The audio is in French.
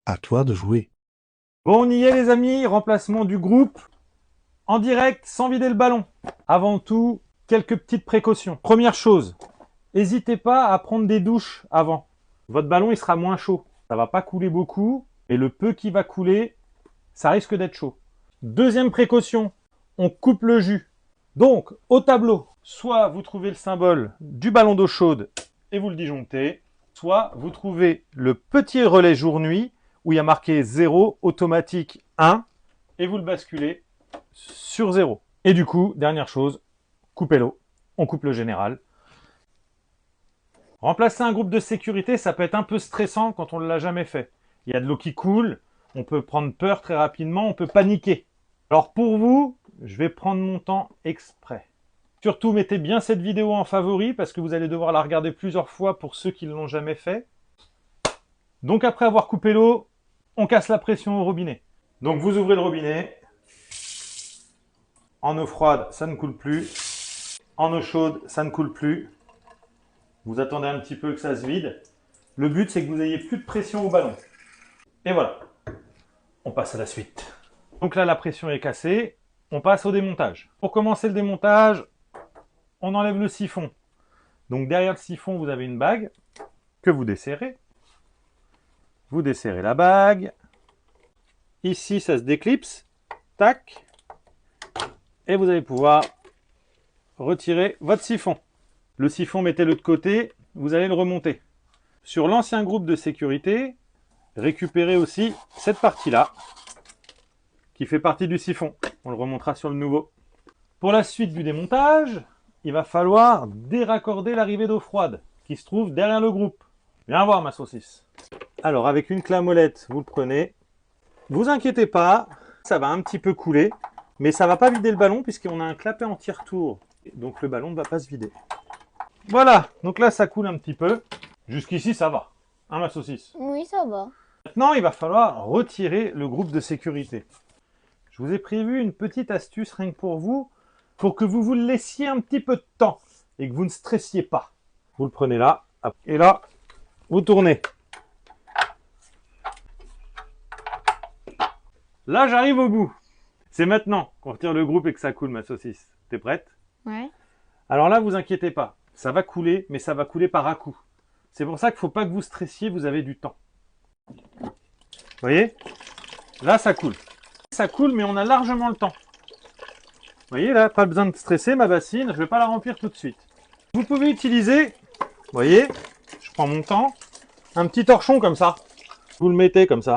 À toi de jouer. Bon, on y est les amis, remplacement du groupe en direct sans vider le ballon. Avant tout, quelques petites précautions. Première chose, n'hésitez pas à prendre des douches avant. Votre ballon il sera moins chaud. Ça va pas couler beaucoup, mais le peu qui va couler, ça risque d'être chaud. Deuxième précaution, on coupe le jus. Donc, au tableau, soit vous trouvez le symbole du ballon d'eau chaude et vous le disjonctez, soit vous trouvez le petit relais jour-nuit où il y a marqué 0, automatique 1, et vous le basculez sur 0. Et du coup, dernière chose, coupez l'eau. On coupe le général. Remplacer un groupe de sécurité, ça peut être un peu stressant quand on ne l'a jamais fait. Il y a de l'eau qui coule, on peut prendre peur très rapidement, on peut paniquer. Alors pour vous, je vais prendre mon temps exprès. Surtout, mettez bien cette vidéo en favori parce que vous allez devoir la regarder plusieurs fois pour ceux qui ne l'ont jamais fait. Donc après avoir coupé l'eau, on casse la pression au robinet. Donc vous ouvrez le robinet. En eau froide, ça ne coule plus. En eau chaude, ça ne coule plus. Vous attendez un petit peu que ça se vide. Le but, c'est que vous n'ayez plus de pression au ballon. Et voilà. On passe à la suite. Donc là, la pression est cassée. On passe au démontage. Pour commencer le démontage, on enlève le siphon. Donc derrière le siphon, vous avez une bague que vous desserrez. Vous desserrez la bague. Ici, ça se déclipse. Tac. Et vous allez pouvoir retirer votre siphon. Le siphon, mettez-le de côté. Vous allez le remonter. Sur l'ancien groupe de sécurité, récupérez aussi cette partie-là qui fait partie du siphon. On le remontera sur le nouveau. Pour la suite du démontage, il va falloir déraccorder l'arrivée d'eau froide qui se trouve derrière le groupe. Viens voir ma saucisse. Alors avec une clé à molette, vous le prenez. Vous inquiétez pas, ça va un petit peu couler, mais ça va pas vider le ballon puisqu'on a un clapet anti-retour. Donc le ballon ne va pas se vider. Voilà, donc là ça coule un petit peu. Jusqu'ici ça va, hein ma saucisse? Oui, ça va. Maintenant il va falloir retirer le groupe de sécurité. Je vous ai prévu une petite astuce rien que pour que vous vous laissiez un petit peu de temps et que vous ne stressiez pas. Vous le prenez là, et là, vous tournez. Là, j'arrive au bout. C'est maintenant qu'on retire le groupe et que ça coule, ma saucisse. T'es prête? Ouais. Alors là, vous inquiétez pas. Ça va couler, mais ça va couler par à-coups. C'est pour ça qu'il ne faut pas que vous stressiez, vous avez du temps. Vous voyez? Là, ça coule. Ça coule, mais on a largement le temps. Vous voyez là, pas besoin de stresser ma bassine, je ne vais pas la remplir tout de suite. Vous pouvez utiliser, vous voyez, je prends mon temps, un petit torchon comme ça. Vous le mettez comme ça.